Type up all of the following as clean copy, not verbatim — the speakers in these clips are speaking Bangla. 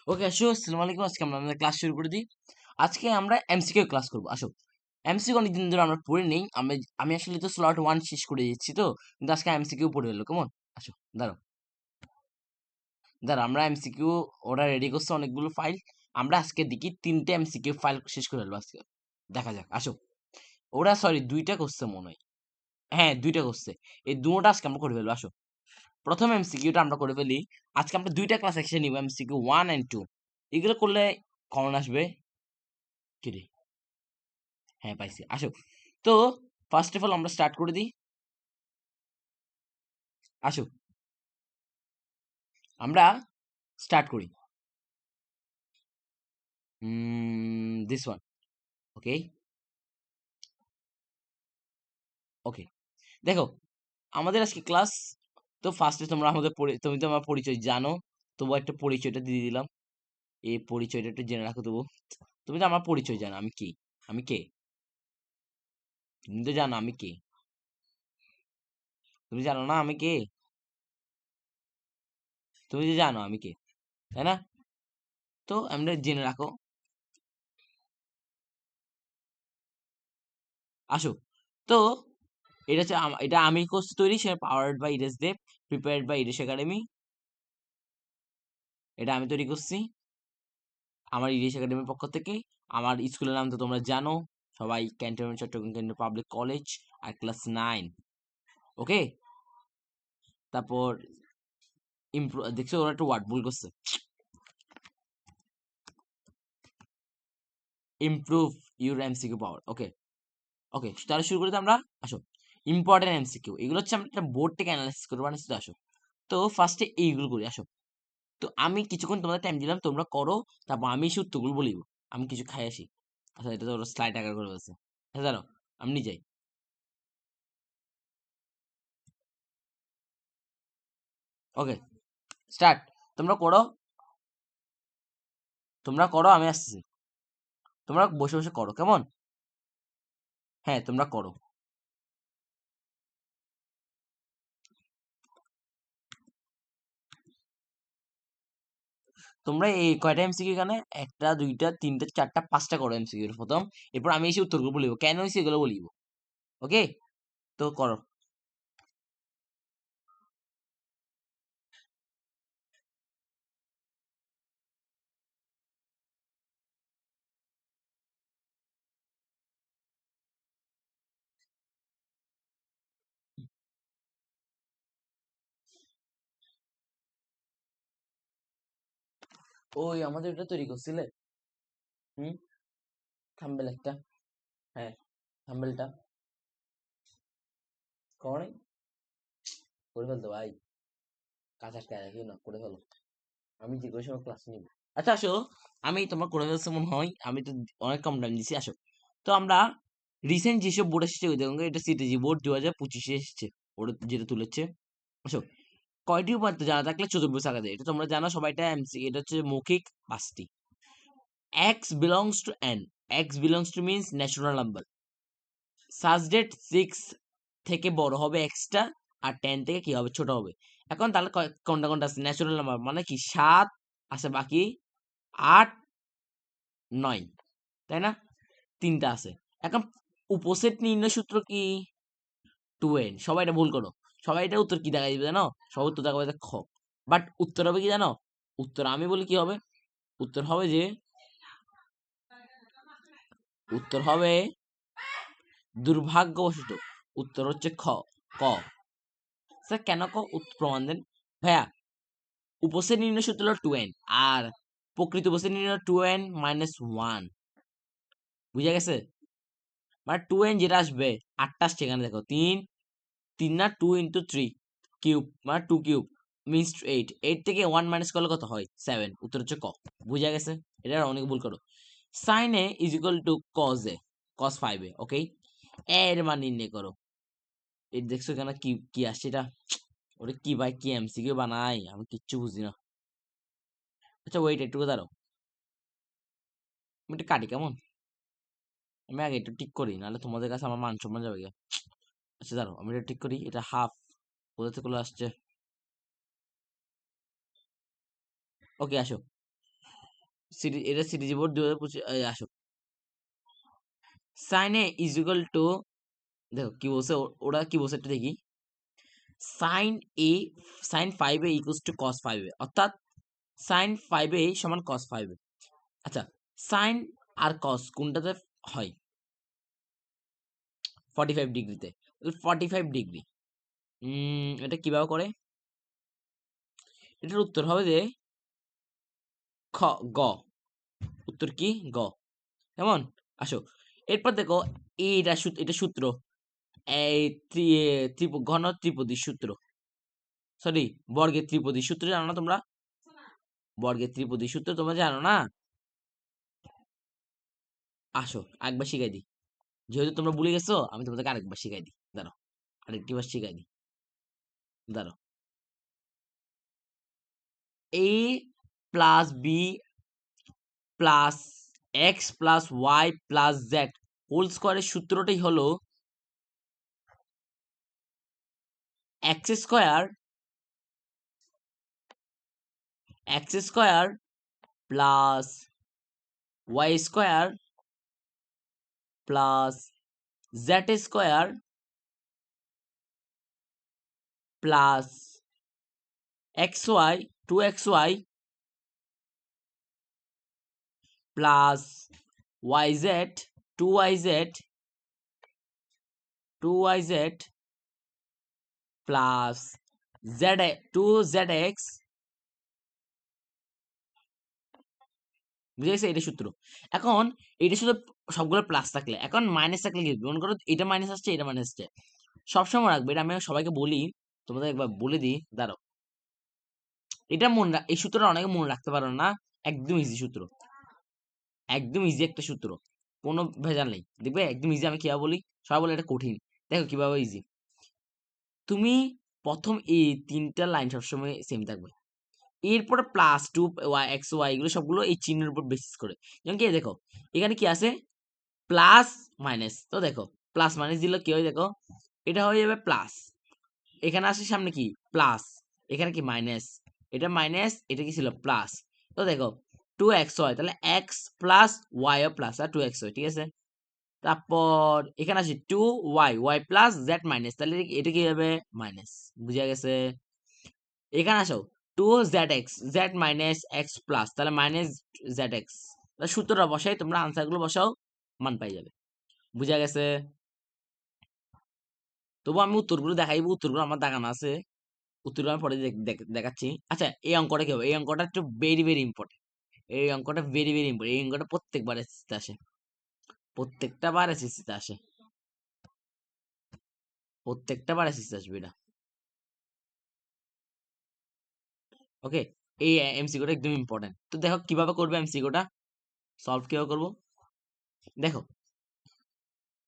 ওকে আসো, আসসালামু আলাইকুম। আজকে আমরা আমাদের ক্লাস শুরু করে দিই। আজকে আমরা এমসিকিউ ক্লাস করবো। আসো, এমসিকিউ অনেকদিন ধরে আমরা পড়ে নেই। আমি আমি আসলে তো স্লট 1 শেষ করে দিচ্ছি, তো কিন্তু আজকে এমসিকিউ পড়ে হলো। কেমন? আসো, দাঁড়াও দাঁড়াও, আমরা এমসিকিউ ওরা রেডি করছে অনেকগুলো ফাইল। আমরা আজকে দেখি 3টে এমসিকিউ ফাইল শেষ করে ফেলবো আজকে। দেখা যাক। আসো, ওরা সরি 2টা করছে মনে হয়। হ্যাঁ, 2টা করছে। এই দুটোটা আজকে আমরা করে ফেলবো। আসো, প্রথম এমসিকিউটা আমরা করে ফেলি। আজকে আমরা 2টা ক্লাস একসাথে নিব, এমসিকিউ 1 এন্ড 2। এগুলো করলে কমন আসবে। কি রে? হ্যাঁ, পাইছি। আসো, তো ফার্স্ট অফ অল আমরা স্টার্ট করে দিই। আসো, আমরা স্টার্ট করি। This one. Okay, okay. দেখো, আমাদের আজকে ক্লাস। তো ফার্স্টে তোমরা আমাদের তুমি তো আমার পরিচয় জানো, তবু একটা পরিচয়টা দিয়ে দিলাম। এই পরিচয়টা একটু জেনে রাখো তবু। তুমি তো আমার পরিচয় জানো, আমি কি, আমি কে। তুমি তো জানো আমি কে। তুমি জানো না আমি কে? তুমি যে জানো আমি কে, তাই না? তো আমরা জেনে রাখো। আসো, তো এটা হচ্ছে এটা আমি করছি তৈরি, সে পাওয়ার্ড বাই ইরেস দেব, প্রিপেয়ার্ড বাই ইরেস একাডেমি। এটা আমি তৈরি করছি আমার ইরেস একাডেমির পক্ষ থেকে। আমার স্কুলের নাম তো তোমরা জানো সবাই, ক্যান্টনমেন্ট চট্টগ্রাম কেন্দ্রীয় পাবলিক কলেজ, আর ক্লাস 9। ওকে, তারপর ইমপ্রুভ, দেখছো ওরা একটা ওয়ার্ড ভুল করছে। ইমপ্রুভ ইউর এমসিকিউ পাওয়ার। ওকে, ওকে, তাহলে শুরু করি তো আমরা। আসো, ইম্পর্টেন্ট এমসিকিউ এগুলো হচ্ছে আমরা একটা বোর্ড থেকে অ্যানালাইসিস করবো। তো আসো, তো ফার্স্টে এইগুলো করি। আসো, তো আমি কিছুক্ষণ তোমাদের টাইম দিলাম, তোমরা করো। তারপর আমি এসে উত্তরগুলো বলিব। আমি কিছু খাই আসি। আচ্ছা, এটা তো ওরা স্লাইড আকার করে বলছে। আচ্ছা, দাঁড়াও, আমি যাই। ওকে, স্টার্ট। তোমরা করো, তোমরা করো, আমি আসছি। তোমরা বসে বসে করো, কেমন? হ্যাঁ, তোমরা করো। তোমরা এই কয়টা এমসিকিউ এখানে? একটা, দুইটা, তিনটা, চারটা, পাঁচটা করো এমসিকিউ প্রথম। এরপর আমি এসে উত্তরগুলো বলিব, কেন হয়েছে এগুলো বলিব। ওকে, তো করো। ওই আমাদের এটা তৈরি করছিলে? হুম, থাম্বেল একটা। হ্যাঁ, থাম্বেলটা করে করে ফেলতো ভাই। কাজ আটকে রাখিও না, করে ফেলো। আমি যে কোনো সময় ক্লাস নিব। আচ্ছা, আসো, আমি তোমার করে ফেলছে মনে হয়, আমি তো অনেক কম টাইম দিছি। আসো, তো আমরা রিসেন্ট যেসব বোর্ড এসেছে ওই দেখুন, এটা সিটিজি বোর্ড 2025-এ এসেছে, ওটা যেটা তুলেছে। আসো, কয়টি উপাত্ত জানা থাকলে চতুর্ভুজ আঁকা যায়? এটা তোমরা জানো সবাই, এটা এমসি, এটা হচ্ছে মৌখিক 5টি। X belongs to N, x belongs to means natural number, সাজ ডেট 6 থেকে বড় হবে এক্সটা, আর 10 থেকে কি হবে, ছোট হবে। এখন তাহলে কোনটা কোনটা আছে ন্যাচুরাল নাম্বার, মানে কি 7 আছে, বাকি 8, 9, তাই না? তিনটা আছে। এখন উপসেট নির্ণয় সূত্র কি? 2n। সবাই এটা ভুল করো। সবাই এটা উত্তর কি দেখা দিবে জানো? সব উত্তর দেখা যাবে খ। বাট উত্তর হবে কি জানো? উত্তর আমি বলি কি হবে। উত্তর হবে যে, উত্তর হবে দুর্ভাগ্যবশত উত্তর হচ্ছে খ, ক। স্যার কেন ক? প্রমাণ দেন ভাইয়া। উপসেট নির্ণয় সূত্র হলো 2n, আর প্রকৃত উপসেট নির্ণয় 2n-1। বুঝা গেছে? মানে 2n যেটা আসবে, 8টা আসছে এখানে, দেখো 3, 3 না 2 ইন্টু 3 কিউব, মানে 2 কিউব মিনস 8। 8 থেকে 1 মাইনাস করলে কত হয়? 7। উত্তর হচ্ছে ক। বুঝা গেছে? এটা অনেক ভুল করো। Sine A is equal to cos A, cos 5 A. Okay, এর মান নির্ণয় করো। এই দেখছো এখানে কি কি আসছে এটা? ওরে কি ভাই, কি এমসিকিউ বানাই, আমি কিচ্ছু বুঝি না। আচ্ছা, ওয়েট একটু দাঁড়াও, আমি একটু কাটি কেমন? আমি আগে একটু ঠিক করি, নাহলে তোমাদের কাছে আমার মান সম্মান যাবে গিয়া। আচ্ছা, দাঁড়াও, আমি এটা ঠিক করি। এটা হাফ কোথা থেকে আসছে? ওকে, আসো। এটা সিরিজ বোর্ড 2025 আসো। Sine A is equal to, দেখো কি বলছে ওরা কি বলছে একটু দেখি। Sine a sine 5a equals to cos 5a, অর্থাৎ সাইন 5a সমান কস 5a। আচ্ছা, সাইন আর কস কোনটাতে হয়? 45 ডিগ্রিতে। 45 ডিগ্রি এটা কিভাবে করে? এটার উত্তর হবে যে খ, গ। উত্তর কি? গ। কেমন? আসো, এরপর দেখো এটা সূত্র, এই ঘন ত্রিপদী সূত্র, সরি বর্গের ত্রিপদী সূত্র জানো না তোমরা? বর্গের ত্রিপদী সূত্র তোমরা জানো না? আসো একবার শিখাই দিই, যেহেতু তোমরা ভুলে গেছো আমি তোমাদেরকে আরেকবার শিখাই দিই, দাঁড়াও আরেকটি বার শিখাই দিই, দাঁড়াও। A plus b plus x plus y plus z whole স্কোয়ারের সূত্রটাই হলো x square plus y square plus z square plus x y 2xy plus yz 2yz plus z 2zx, বুঝেছে? এটা সূত্র। এখন এটা শুধু সবগুলো প্লাস থাকলে, এখন মাইনাস থাকলে কি মনে করো এটা মাইনাস আসছে এটা মাইনাস আসছে, সবসময় রাখবে। এটা আমি সবাইকে বলি, তোমাদের একবার বলে দিই, দাঁড়াও। এটা এই সূত্রটা অনেকে মনে রাখতে পারো না, একদম ইজি সূত্র, একদম ইজি একটা সূত্র, কোনো ভেজাল নেই, দেখবে একদম ইজি। আমি কিভাবে বলি, সবাই বলে এটা কঠিন, দেখো কিভাবে ইজি। তুমি প্রথম এই তিনটা লাইন সবসময় সেম থাকবে, এরপরে প্লাস 2xy এগুলো সবগুলো এই চিহ্নের উপর বেসিস করে। যেমন কি দেখো এখানে কি আছে, প্লাস মাইনাস, তো দেখো প্লাস মাইনাস দিলে কি হয়, দেখো এটা হয়ে যাবে প্লাস, এখানে আসে সামনে কি প্লাস, এখানে কি মাইনাস, এটা মাইনাস, এটা কি ছিল প্লাস, তো দেখো 2xy তাহলে এক্স প্লাস ওয়াই প্লাস আর 2xy, ঠিক আছে? তারপর এখানে আসি 2y প্লাস জেড মাইনাস, তাহলে এটা কি হবে মাইনাস, বুঝা গেছে? এখানে আসো 2zx Z minus x plus, তাহলে মাইনাস জেড এক্স, সূত্রটা বসাই তোমরা আনসার গুলো বসাও, মান পাই যাবে, বুঝা গেছে? তবু আমি উত্তরগুলো দেখাইবো, উত্তরগুলো আমার দেখানো আছে, উত্তরগুলো আমি পরে দেখাচ্ছি। আচ্ছা, এই অঙ্কটা কি হবে? এই অঙ্কটা একটু ভেরি ভেরি ইম্পর্টেন্ট, এই অঙ্কটা ভেরি ভেরি ইম্পর্টেন্ট, এই অঙ্কটা প্রত্যেকবার এসএসসিতে আসে, প্রত্যেকটা বার এসএসসিতে আসে, প্রত্যেকটা বার এসএসসিতে আসবে এটা। ওকে, এই এমসিকিউটা একদম ইম্পর্টেন্ট। তো দেখো কিভাবে করবে এমসিকিউটা সলভ, কিভাবে করবো দেখো।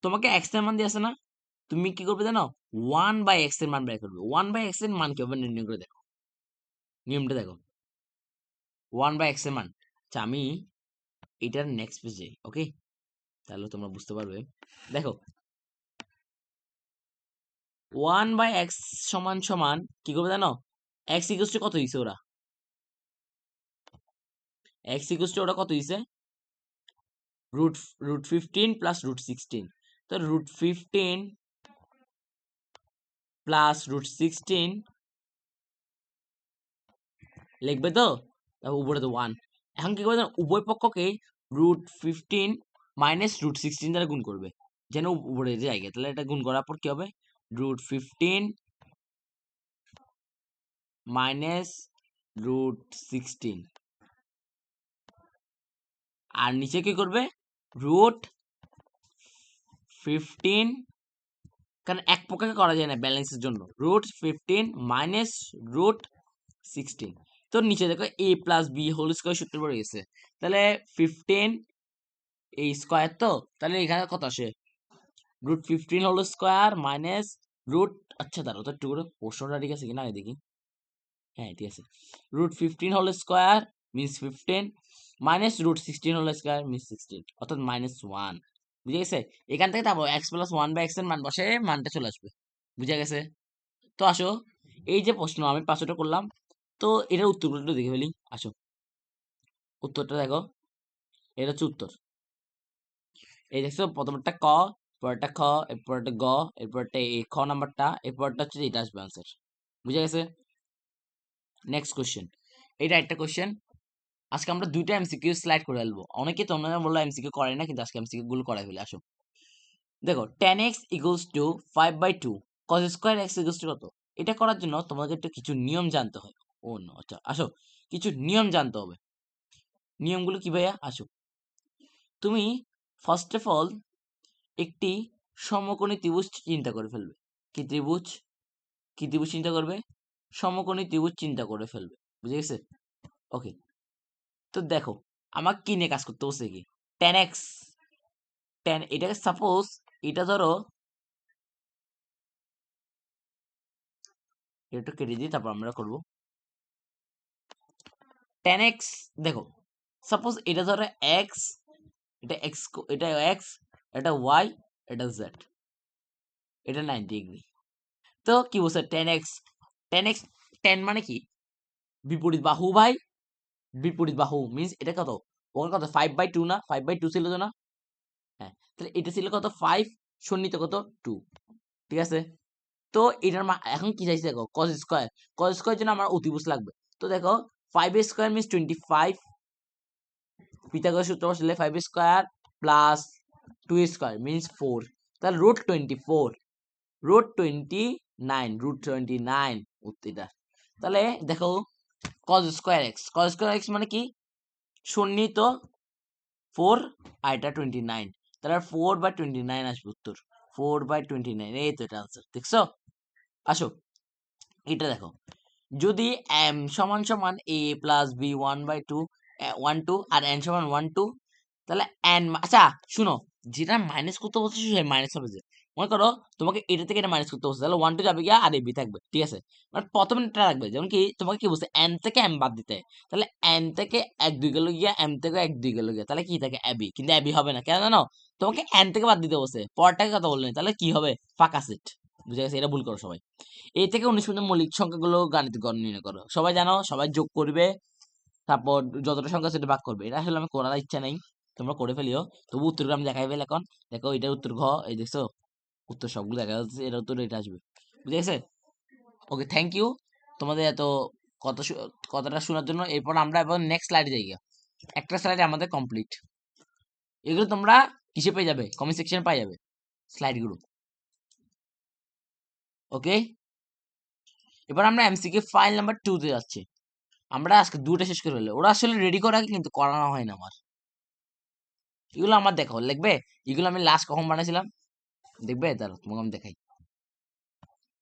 তোমাকে এক্স এর মান দিয়েছে না, তুমি কি করবে জানো? 1/x এর মান বের করবে। 1/x এর মান কিভাবে নির্ণয় করে দেখো, নিয়মটা দেখো। 1/x এর মান, আচ্ছা আমি এটার নেক্সট পেজে, ওকে, তাহলে তোমরা বুঝতে পারবে। দেখো 1/x সমান সমান কি করবে জানো? x ইকুয়ালস টু কত হইছে ওরা? x ইকুয়ালস টু ওরা কত হইছে? রুট রুট 15 প্লাস রুট 16, তো রুট 15 প্লাস রুট 16 লিখবে তো, তারপর উপরে তো 1। এখন কি করবে জানো? উভয় পক্ষকে রুট 15 মাইনাস রুট 16 দ্বারা গুণ করবে, যেন উপরে জায়গা, তাহলে এটা গুণ করার পর কি হবে? রুট 15 মাইনাস রুট 16, আর নিচে কি করবে? রুট 15, কারণ এক পক্ষকে করা যায় না ব্যালেন্সের জন্য, রুট 15 মাইনাস রুট 16, তো নিচে দেখো a plus B whole square সূত্র পড়ে গেছে, তাহলে 15 এই স্কোয়ার, তো তাহলে এখানে কত আসে? Root 15 whole square minus root, আচ্ছা দাঁড়াও তো একটু করে প্রশ্নটা ঠিক আছে কিনা আগে দেখি, হ্যাঁ ঠিক আছে, root 15 whole square means 15 minus root 16 whole square means 16, অর্থাৎ -1, বুঝে গেছে? এখান থেকে তারপর x প্লাস 1/x এর মান বসে মানটা চলে আসবে, বুঝে গেছে? তো আসো, এই যে প্রশ্ন আমি 5টা করলাম, তো এটার উত্তরগুলো একটু দেখে ফেলি, আসো। উত্তরটা দেখো, এটা হচ্ছে উত্তর। এই দেখছো প্রথমটা ক, পরেরটা খ, এরপরটা গ, এরপরটা এই খ নাম্বারটা, এরপরটা হচ্ছে এটা আসবে আনসার। বুঝে গেছে? নেক্সট কোশ্চেন, এটা একটা কোশ্চেন। আজকে আমরা দুইটা এমসিকিউ স্লাইড করে ফেলবো। অনেকে তোমরা বললো এমসিকিউ করে না, কিন্তু আজকে এমসিকিউ গুলো করাই ফেলে। আসো দেখো, 10x equals to 5/2 cos square x equals to কত? এটা করার জন্য তোমাকে একটু কিছু নিয়ম জানতে হবে। ও নো, আচ্ছা আসো, কিছু নিয়ম জানতে হবে। নিয়মগুলো কি ভাইয়া? আসো, তুমি ফার্স্ট অফ অল একটি সমকোণী ত্রিভুজ চিন্তা করে ফেলবে। কি ত্রিভুজ? কি ত্রিভুজ চিন্তা করবে? সমকোণী ত্রিভুজ চিন্তা করে ফেলবে। বুঝে গেছে? ওকে, তো দেখো আমার কি নিয়ে কাজ করতে বলছে, কি 10x 10, এটাকে সাপোজ এটা ধরো, এটা কেটে দিই, তারপর আমরা করবো 10x। দেখো সাপোজ এটা ধরো x, এটা x, এটা x, এটা y, এটা z, এটা 90 ডিগ্রি। তো কি বলছে 10x, 10x 10 মানে কি? বিপরীত বাহু ভাই, বিপরীত বাহু মিন্স এটা কত? ওখানে কত 5/2 না? 5/2 ছিল তো না? হ্যাঁ, তাহলে এটা ছিল কত 5, সন্নিহিত কত 2। ঠিক আছে, তো এটার এখন কি চাইছে দেখো, cos স্কয়ার। cos স্কয়ার জন্য আমার অতিভুজ লাগবে। তো দেখো 5 স্কয়ার মিন্স 25, পিথাগোরাস সূত্র বসালে 5 স্কয়ার প্লাস 2 স্কয়ার মিন্স 4, তাহলে √29 উত্তরটা। তাহলে দেখো cos স্কয়ার x মানে কি? সন্নিহিত 4 আর এটা 29, তাহলে 4/29 আসবে উত্তর। 4/29, এই তো এটা আনসার। দেখছো? আসো এটা দেখো, যদি m সমান সমান a প্লাস b 1/2 1/2 আর n সমান 1/2, তাহলে n, আচ্ছা শুনো, যেটা মাইনাস করতে বলছে সে মাইনাস হবে। যে মনে করো তোমাকে এটা থেকে এটা মাইনাস করতে বলছে, তাহলে 1/2 যাবে গিয়া আর a b থাকবে। ঠিক আছে, মানে প্রথমে এটা রাখবে, যেমন কি তোমাকে কি বলছে n থেকে m বাদ দিতে, তাহলে n থেকে 1 2 গেল গিয়া, m থেকে 1 2 গেল গিয়া, তাহলে কি থাকে ab, কিন্তু ab হবে না কেন জানো? তোমাকে n থেকে বাদ দিতে বলছে, পরটাকে কথা বললেন, তাহলে কি হবে? ফাঁকা সেট। বুঝে গেছে? এটা ভুল করো সবাই। এই থেকে 19 পর্যন্ত মৌলিক সংখ্যাগুলো গাণিতিক গড় নির্ণয় করো। সবাই জানো, সবাই যোগ করবে, তারপর যতটা সংখ্যা সেটা ভাগ করবে। এটা আসলে আমি করার ইচ্ছা নাই, তোমরা করে ফেলিও। তবু উত্তরগুলো আমি দেখাই ফেলি এখন। দেখো এটা উত্তর ঘ, এই দেখছো উত্তর সবগুলো দেখা যাচ্ছে, এটা উত্তর এটা আসবে। বুঝে গেছে? ওকে, থ্যাংক ইউ তোমাদের এত কথা কথাটা শোনার জন্য। এরপর আমরা এবার নেক্সট স্লাইডে যাই। একটা স্লাইডে আমাদের কমপ্লিট। এগুলো তোমরা কিসে পেয়ে যাবে? কমেন্ট সেকশনে পাই যাবে স্লাইডগুলো। ওকে, এবার আমরা এমসিকিউ ফাইল নাম্বার 2 তে যাচ্ছি। আমরা আজকে দুটো শেষ করে ফেললে, ওরা আসলে রেডি করা কিন্তু করানো হয় না আমার। এগুলো আমার দেখো লিখবে, এগুলো আমি লাস্ট কখন বানাইছিলাম দেখবে, তাহলে তোমাকে আমি দেখাই।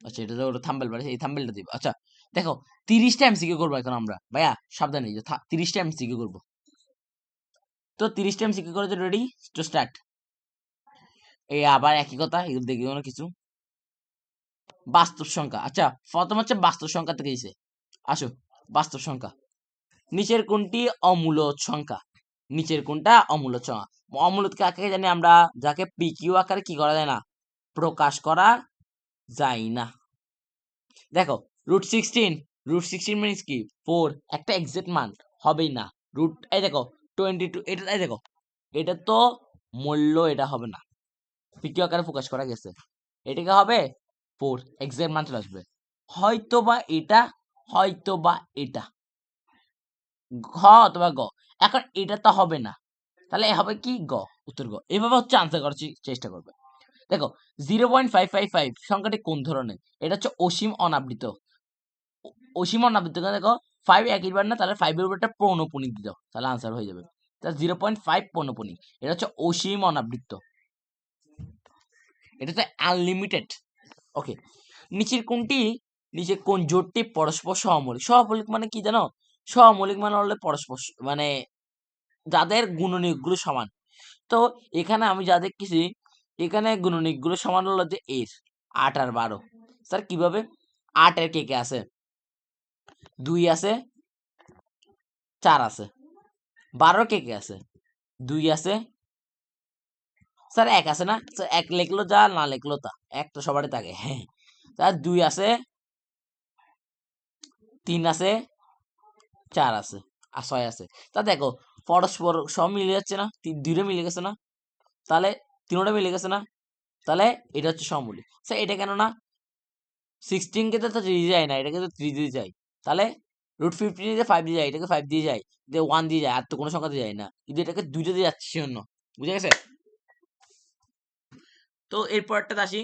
আচ্ছা, এটা তো ওটা থাম্বেল বানাইছে, এই থাম্বেলটা দিব। আচ্ছা দেখো, 30টা এমসিকিউ করবো এখন আমরা ভাইয়া, সাবধানে যে 30টা এমসিকিউ করবো। তো 30টা এমসিকিউ করে রেডি টু স্টার্ট। এই আবার একই কথা, এগুলো দেখি না কিছু। বাস্তব সংখ্যা, আচ্ছা প্রথম হচ্ছে বাস্তব সংখ্যা থেকে দিছে। আসো, বাস্তব সংখ্যা, নিচের কোনটি অমূলদ সংখ্যা? নিচের কোনটা অমূলদ সংখ্যা? অমূলদ কাকে জানি আমরা? যাকে পিকিউ আকারে কি করা যায় না, প্রকাশ করা যায় না। দেখো √16, √16 মিনিস কি 4, একটা এক্সাক্ট মান হবেই না। এই দেখো 22, এটা এই দেখো, এটা তো মূল্য, এটা হবে না, পিকিউ আকারে প্রকাশ করা গেছে। এটাকে হবে 4, এক্সাক্ট মান চলে আসবে। হয়তো বা এটা, হয়তো বা এটা, ঘ অথবা গ। এখন এটা তো হবে না, তাহলে হবে কি? গ, উত্তর গ। এভাবে হচ্ছে আনসার করার চেষ্টা করবে। দেখো 0.555 সংখ্যাটি কোন ধরনের? এটা হচ্ছে অসীম অনাবৃত। অসীম অনাবৃত, দেখো 5 একই বার না, তাহলে 5 এর উপর একটা পৌনঃপুনিক দিতে, তাহলে আনসার হয়ে যাবে। তাহলে 0.5 পৌনঃপুনিক, এটা হচ্ছে অসীম অনাবৃত্ত, এটা হচ্ছে আনলিমিটেড। ওকে, নিচের কোনটি, নিচে কোন জোটটি পরস্পর সহমৌলিক? সহমৌলিক মানে কি জানো? সহমৌলিক মানে হলে পরস্পর মানে যাদের গুণনীয়কগুলো সমান। তো এখানে আমি যা দেখতেছি, এখানে গুণনীয়কগুলো সমান হলো যে এর 8 আর 12। স্যার কিভাবে? 8 এর কে কে আছে? 2 আছে, 4 আছে। 12 কে কে আছে? 2 আছে, স্যার 1 আছে না? স্যার 1 লিখলো যা, না লিখলো তা, 1 তো সবারই থাকে। হ্যাঁ, স্যার 2 আছে, 3 আছে, 4 আছে আর 6 আছে। তা দেখো পরস্পর সব মিলে যাচ্ছে না, দুইটা মিলে গেছে না, তাহলে তিনটা মিলে গেছে না, তাহলে এটা হচ্ছে সমূলি। স্যার এটা কেন না, 16 কে তো 3 দিয়ে যায় না, এটাকে তো 3 দিয়ে যায়, তাহলে √15 দিয়ে 5 দিয়ে যায়, এটাকে 5 দিয়ে যায়, 1 দিয়ে যায়, আর তো কোনো সংখ্যা দিয়ে যায় না, কিন্তু এটাকে দুইটা দিয়ে যাচ্ছে সেজন্য। বুঝে গেছে? তো এরপরটা আসি।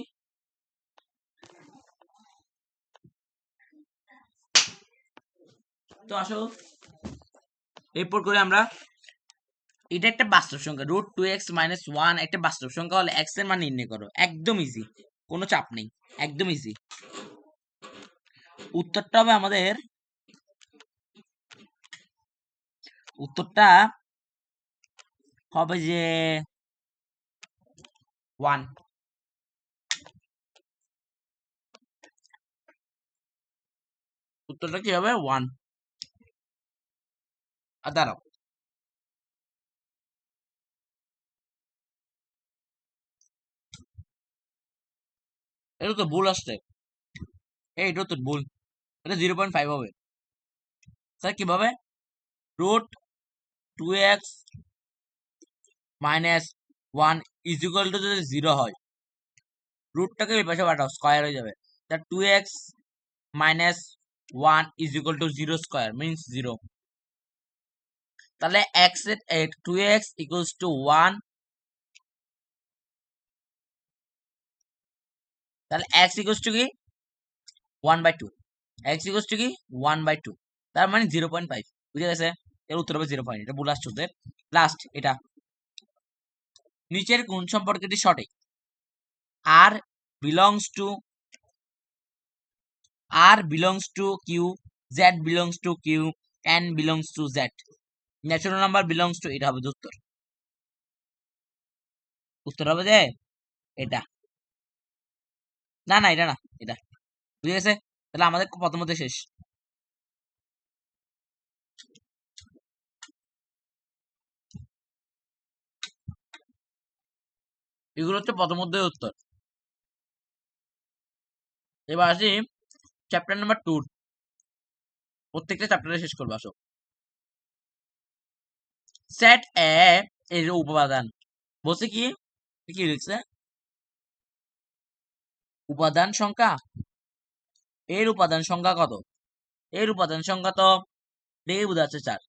তো আসো এরপর করে আমরা, এটা একটা বাস্তব সংখ্যা, √2x-1 একটা বাস্তব সংখ্যা হলে x এর মান নির্ণয় করো। একদম ইজি, কোনো চাপ নেই, একদম ইজি। উত্তরটা হবে আমাদের, উত্তরটা হবে যে 1। উত্তরটা কি হবে? 1। আর দাঁড়াও, এটা তো ভুল আসছে, এটা তো ভুল, এটা 0.5 হবে। স্যার কিভাবে? √2x-1 ইজ ইকুয়াল টু যদি 0 হয়, রুটটাকে এই পাশে পাঠাও, স্কয়ার হয়ে যাবে। তা 2x-1 is equal two 0 square means 0। তাহলে x এর 2x ইকুয়ালস টু 1, তাহলে x ইকুয়ালস টু কি 1/2, x ইকুয়ালস টু কি 1/2, তার মানে 0.5। বুঝে গেছে? এর উত্তর হবে 0. এটা ভুল আসছে ওদের। লাস্ট এটা, নিচের কোন সম্পর্কটি সঠিক? r belongs to q, z belongs to q, n belongs to z, natural number belongs to, এটা হবে উত্তর। উত্তর হবে যে এটা, না না এটা না, এটা। বুঝে গেছে? তাহলে আমাদের প্রথমত শেষ। এগুলো হচ্ছে প্রথমত উত্তর। এবার আসি চ্যাপ্টার নাম্বার 2, প্রত্যেকটা চ্যাপ্টারে শেষ করবো। আসো, সেট এ এর উপাদান বলছে কি, কি লিখছে? উপাদান সংখ্যা, এর উপাদান সংখ্যা কত? এর উপাদান সংখ্যা তো দেখে বোঝা যাচ্ছে 4।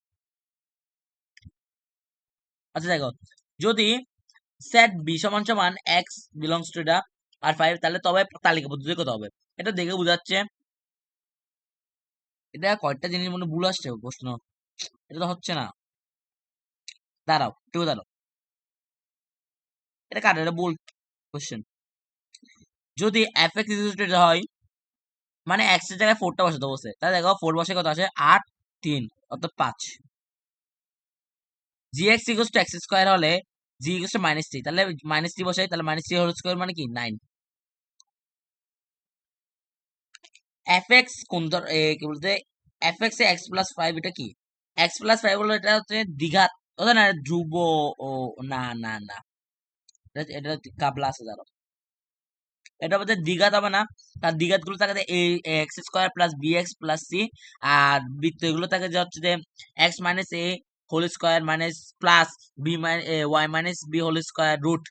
আচ্ছা দেখো, যদি সেট বি সমান সমান এক্স বিলংস টু এটা আর 5, তাহলে তবে তালিকা পদ্ধতি কত হবে? এটা দেখে বোঝা যাচ্ছে। এটা কয়টা জিনিস মনে ভুল আসছে প্রশ্ন, এটা তো হচ্ছে না। দাঁড়াও একটু দাঁড়াও, এটা কার, এটা ভুল কোশ্চেন। যদি এফ এক্স ইকুয়াল হয়, মানে এক্স এর জায়গায় 4টা বসাতে বসে, তাহলে দেখো 4 বসে কত আছে? 8, 3 অর্থাৎ 5। G x equal to x square হলে জি ইকুয়াল টু -3, তাহলে -3 বসাই, তাহলে -3 হোল স্কোয়ার মানে কি 9। এফ এক্স কোন কি বলতে, এফ এক্স এ x+5, এটা কি x+5 হলো, এটা হচ্ছে দ্বিঘাত, ওটা না ধ্রুব। ও না না না, এটা কাবলা আছে দাঁড়াও, এটা বলতে দ্বিঘাত হবে না, তার দ্বিঘাত গুলো থাকে a x square plus b x plus c, আর বৃত্ত এগুলো থাকে যে হচ্ছে যে x minus a whole square minus plus b y minus B whole square root.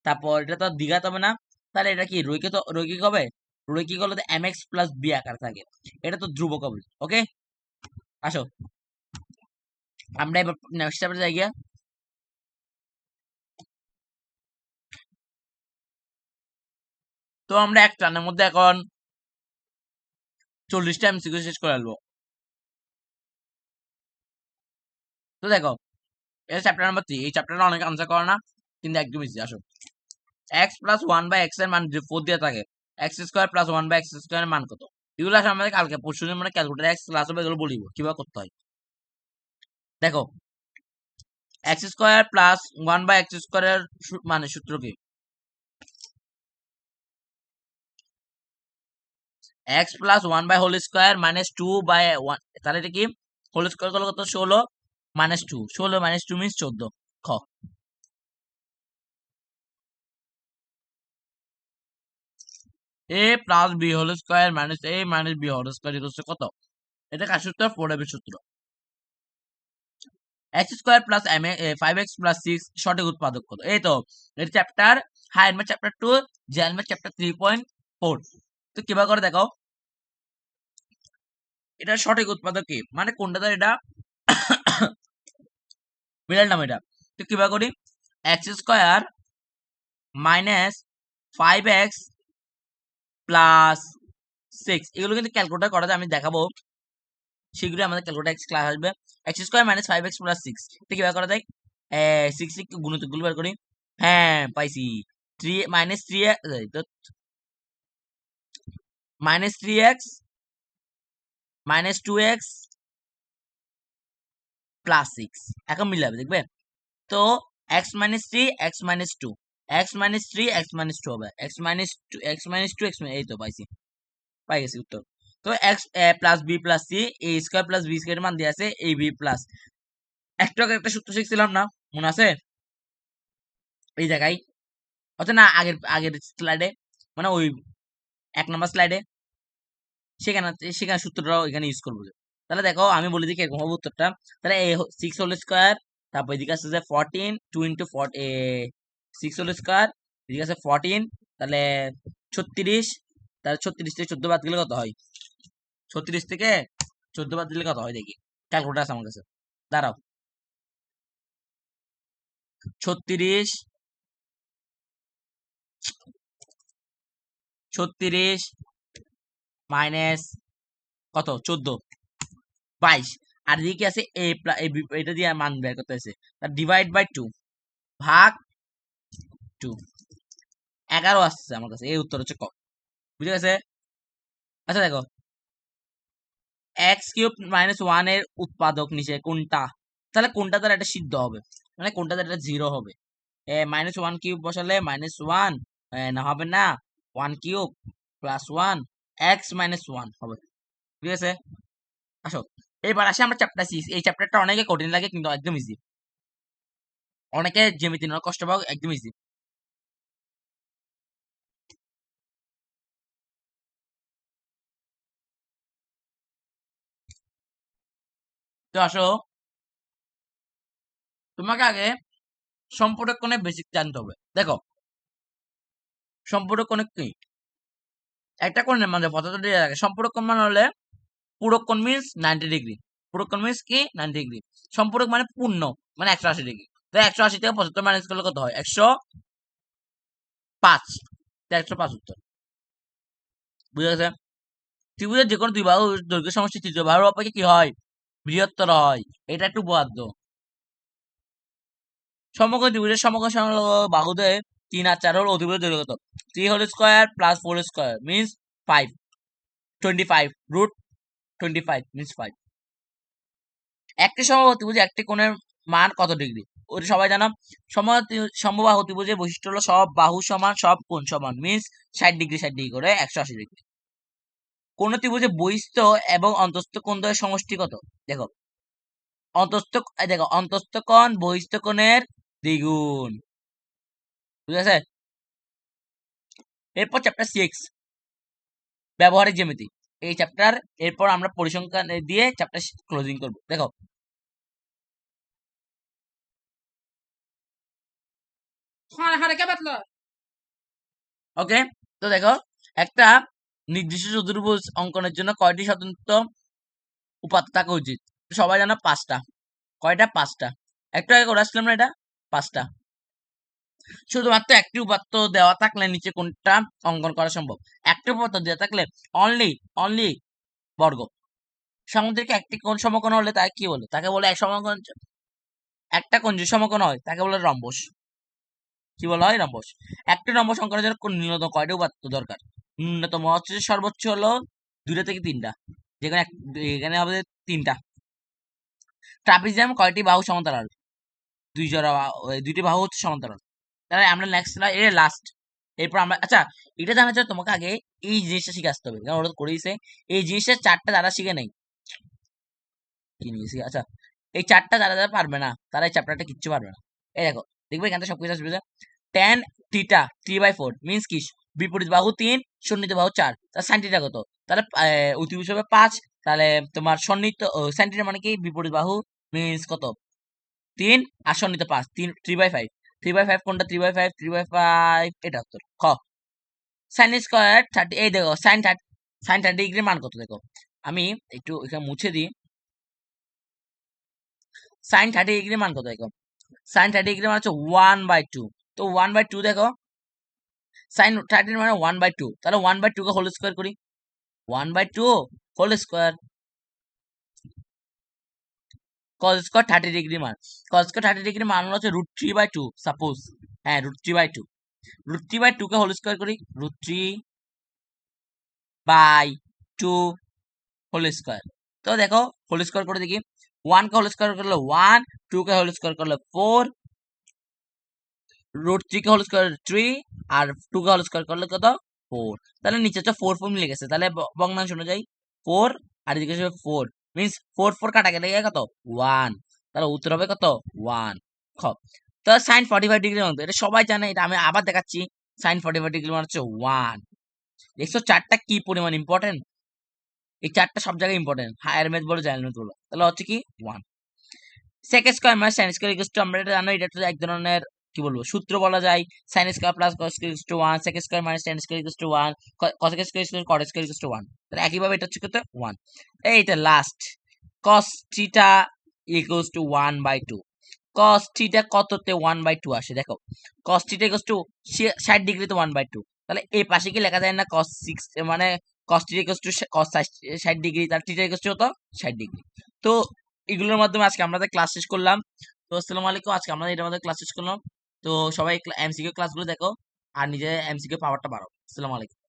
তারপর এটা তো দ্বিঘাত হবে না, তাহলে এটা কি রৈখিক, তো রৈখিক হবে। রৈখিক হলে তো এম এক্স প্লাস বি আকার থাকে, এটা তো ধ্রুবক হবে। ওকে, আসো আমরা এবার নেক্সট চ্যাপ্টারে যাই গিয়া। তো আমরা এক টানের মধ্যে এখন 40টা এমসিকিউ শেষ করে আনবো। তো দেখো, এটা চ্যাপ্টার নাম্বার 3, এই চ্যাপ্টারটা অনেক আনসার করে না, কিন্তু একদম ইজি। আসো, x+1/x এর মান 4 দিয়ে থাকে, x² + 1/x² এর মান কত? এগুলো আসলে আমাদের কালকে পরশু দিন মানে ক্যালকুলেটর এক্স ক্লাস হবে, এগুলো বলিব কিভাবে করতে হয়। দেখো, x² + 1/x² এর মানে সূত্র কি? x+1/² -2/1, তাহলে এটা কি হোল স্কোয়ার করলে কত? 16 -2, 16 -2 মিনস 14। খ, a plus B whole square minus a minus B whole square হচ্ছে কত? এটা কার সূত্র? 4f এর সূত্র। X square plus 5x plus 6 সঠিক উৎপাদক কত? এই তো এটা চ্যাপ্টার হায়ার চ্যাপ্টার 2, জেএলএম চ্যাপ্টার 3.4। তো কিভাবে করে দেখো, এটা সঠিক উৎপাদক কি মানে কোনটা ধর এটা মিডল নাম এটা। তো কিভাবে করি, x square minus 5x plus 6 এগুলো কিন্তু ক্যালকুলেটর করা যায়, আমি দেখাবো শীঘ্রই আমাদের ক্যালকুলেটর এক্স ক্লাস আসবে। X square minus 5x plus 6 তো কিভাবে করা যায়, 6 গুণিতকগুলো বের করি। হ্যাঁ পাইছি, 3 মাইনাস 3 তো minus 3x minus 2x plus 6 এখন মিলাবে দেখবে। তো x minus 3 x minus 2 x minus 3 x minus 2 হবে x minus 2 x minus 2 x, এই তো পাইছি, পাই গেছি উত্তর। তো x plus b plus c a square plus b square মান দিয়ে আছে এ বি প্লাস, একটু আগে একটা সূত্র শিখছিলাম না, মনে আছে? এই জায়গায় অথবা না আগের আগের স্লাইডে, মানে ওই 1 নম্বর স্লাইডে, সেখানে সেখানে সূত্রটাও এখানে ইউজ করবো। তাহলে দেখো আমি বলে দিই এরকম হবে উত্তরটা। তাহলে 6 হোল স্কোয়ার, তারপর এদিকে আসছে যে 14 2 ইন্টু 6 হোল স্কোয়ার, এদিকে আছে 14, তাহলে 36, তাহলে 36 থেকে 14 বাদ গেলে কত হয়? 36 থেকে 14 বাদ দিলে কত হয় দেখি, ক্যালকুলেটার আছে আমার কাছে, দাঁড়াও। 36 36 মাইনাস কত 14 22, আর এদিকে আছে এটা দিয়ে মান বের করতে আছে, তার ডিভাইড বাই 2 ভাগ 2, 11 আসছে আমার কাছে, এই উত্তর হচ্ছে ক। বুঝে গেছে? আচ্ছা দেখো, এক্স কিউব মাইনাস 1 এর উৎপাদক নিচে কোনটা, তাহলে কোনটা দ্বারা এটা সিদ্ধ হবে, মানে কোনটা দ্বারা এটা 0 হবে? মাইনাস 1 কিউব বসালে মাইনাস 1 না হবে না, 1 কিউব প্লাস 1 এক্স মাইনাস 1 হবে। ঠিক আছে, আসো এবার আসে আমরা চ্যাপ্টার 6। এই চ্যাপ্টারটা অনেকে কঠিন লাগে কিন্তু একদম ইজি, অনেকে জ্যামিতি নেওয়ার কষ্ট পাও, একদম ইজি। তো আসো তোমাকে আগে সম্পূরক কোণের বেসিক জানতে হবে। দেখো সম্পূরক কোণ কি, একটা কোণের মানে 75 ডিগ্রি থাকে। সম্পূরক কোণ মানে হলে পূরক কোণ মিন্স 90 ডিগ্রি, পূরক কোণ মিন্স কি 90 ডিগ্রি, সম্পূরক মানে পূর্ণ মানে 180 ডিগ্রি। তো 180 থেকে 75 মাইনাস করলে কত হয়? 105, 105 উত্তর। বুঝা গেছে? ত্রিভুজের যে কোনো দুই বাহু দৈর্ঘ্য সমষ্টি তৃতীয় বাহুর অপেক্ষা কি হয়? বৃহত্তর হয়, এটা একটু উপপাদ্য। সমগ্র ত্রিভুজের সমগ্র সংলগ্ন বাহুদের 3 আর 4 হল অতিভুজ দৈর্ঘ্য কত? 3 whole square plus 4 square means 5, 25 root 25 means 5। একটি সমবাহু ত্রিভুজে একটি কোণের মান কত ডিগ্রি? ওটা সবাই জানো। সমবাহু ত্রিভুজের বৈশিষ্ট্য হলো সব বাহু সমান, সব কোণ সমান, মিন্স 60 ডিগ্রি 60 ডিগ্রি করে 180 ডিগ্রি। কোন ত্রিভুজে বহিস্থ এবং অন্তস্থ কোণ দ্বয়ের সমষ্টি কত? দেখো দেখো অন্তস্থ কোণ বহিস্থ কোণের দ্বিগুণ। বুঝা গেছে? এরপর চ্যাপ্টার 6 ব্যবহারিক জ্যামিতি, এই চ্যাপ্টার এরপর আমরা পরিসংখ্যান দিয়ে চ্যাপ্টার ক্লোজিং করব। দেখো ওকে, তো দেখো একটা নির্দিষ্ট চতুর্ভুজ অঙ্কনের জন্য কয়টি স্বতন্ত্র উপাত্ত থাকা উচিত? সবাই জানো 5টা। কয়টা? 5টা। একটু আগে করে আসলাম না, এটা 5টা। শুধুমাত্র একটি উপাত্ত দেওয়া থাকলে নিচে কোনটা অঙ্কন করা সম্ভব? একটি উপাত্ত দেওয়া থাকলে অনলি অনলি বর্গ। সামুদ্রিক একটি কোণ সমকোণ হলে তাকে কি বলে? তাকে বলে এক সমকোণ। একটা কোণ যে সমকোণ হয় তাকে বলে রম্বস। কি বলা হয়? রম্বস। একটি রম্বস অঙ্কনের জন্য ন্যূনতম কয়টি উপাত্ত দরকার? ন্যূনতম হচ্ছে সর্বোচ্চ হলো 2টা থেকে 3টা, যেখানে এখানে হবে 3টা। ট্রাপিজিয়াম কয়টি বাহু সমান্তরাল? 2 জোড়া দুইটি বাহু হচ্ছে সমান্তরাল। তাহলে আমরা নেক্সট লাস্ট, এরপর আমরা আচ্ছা এটা জানার জন্য তোমাকে আগে এই জিনিসটা শিখে আসতে হবে, কারণ ওরা করেছে এই জিনিসটা 4টা যারা শিখে নেই কি নিয়েছি। আচ্ছা এই 4টা যারা যারা পারবে না তারা এই চ্যাপ্টারটা কিচ্ছু পারবে না। এই দেখো দেখবে এখান থেকে সবকিছু আসবে, tan থিটা 3/4 মিন্স কি বিপরীত বাহু 3 সন্নিহিত বাহু 4, তার সাইন থিটা কত? তাহলে অতিভুজ হবে 5, তাহলে তোমার সন্নিহিত সাইন থিটা মানে কি বিপরীত বাহু মিন্স কত 3 আর সন্নিহিত 5 3/5 3/5 কোনটা 3/5 3/5 এটা উত্তর খ sin স্কয়ার 30 এই দেখো sin 30 ডিগ্রির মান কত দেখো আমি একটু এখানে মুছে দিই sin 30 ডিগ্রির মান কত দেখো sin 30 ডিগ্রির মান হচ্ছে 1/2 তো 1/2 দেখো sin 30 মানে 1/2 তাহলে 1/2 কে হোল স্কয়ার করি 1/2 whole square cos square 30 degree মান cos স্কয়ার 30 ডিগ্রি মান হচ্ছে √3/2 সাপোজ হ্যাঁ √3/2 √3/2 কে হোল স্কয়ার করি √3/2 হোল স্কয়ার তো দেখো হোল স্কয়ার করে দেখি 1 কে হোল স্কয়ার করলে 1 2 কে হোল স্কয়ার করলে 4 √3 কে হোল স্কয়ার 3 আর 2 কে হোল স্কয়ার করলে কত 4 তাহলে নিচে হচ্ছে 4 4 মিলে গেছে তাহলে ভগ্নাংশ অনুযায়ী 4 আর এদিকে হবে 4 মিন্স 4 4 কাটা গেলে কত 1 তাহলে উত্তর হবে কত 1 খ তো sin 45 ডিগ্রি মতো এটা সবাই জানে এটা আমি আবার দেখাচ্ছি sin 45 ডিগ্রি মানে হচ্ছে 1 দেখছো চারটা কি পরিমাণ ইম্পর্টেন্ট এই চারটা সব জায়গায় ইম্পর্টেন্ট হায়ার ম্যাথ বলো জেনারেল ম্যাথ বলো তাহলে হচ্ছে কি 1 sec square minus sin square equal to আমরা এটা জানো এটা তো এক ধরনের কি বলবো সূত্র বলা যায় sin square plus cos square equal to 1 sec square minus tan square equal to 1 cos square equal to cot square equal to 1 তাহলে একই ভাবে এটা হচ্ছে কত 1 এইটা last cos theta equal to 1/2 cos theta কততে 1/2 আসে দেখো cos থিটা ইকুয়াল টু 60 ডিগ্রিতে 1/2 তাহলে এই পাশে কি লেখা যায় না cos 6 মানে cos theta equal to cos 60 degree তার থিটা ইকুয়াল টু কত 60 ডিগ্রি তো এগুলোর মাধ্যমে আজকে আমরা ক্লাস শেষ করলাম তো আসসালামু আলাইকুম আজকে আমরা এটার মধ্যে ক্লাস শেষ করলাম তো সবাই এমসিকিউ ক্লাসগুলো দেখো আর নিজে এমসিকিউ পাওয়ারটা বাড়াও আসসালামু আলাইকুম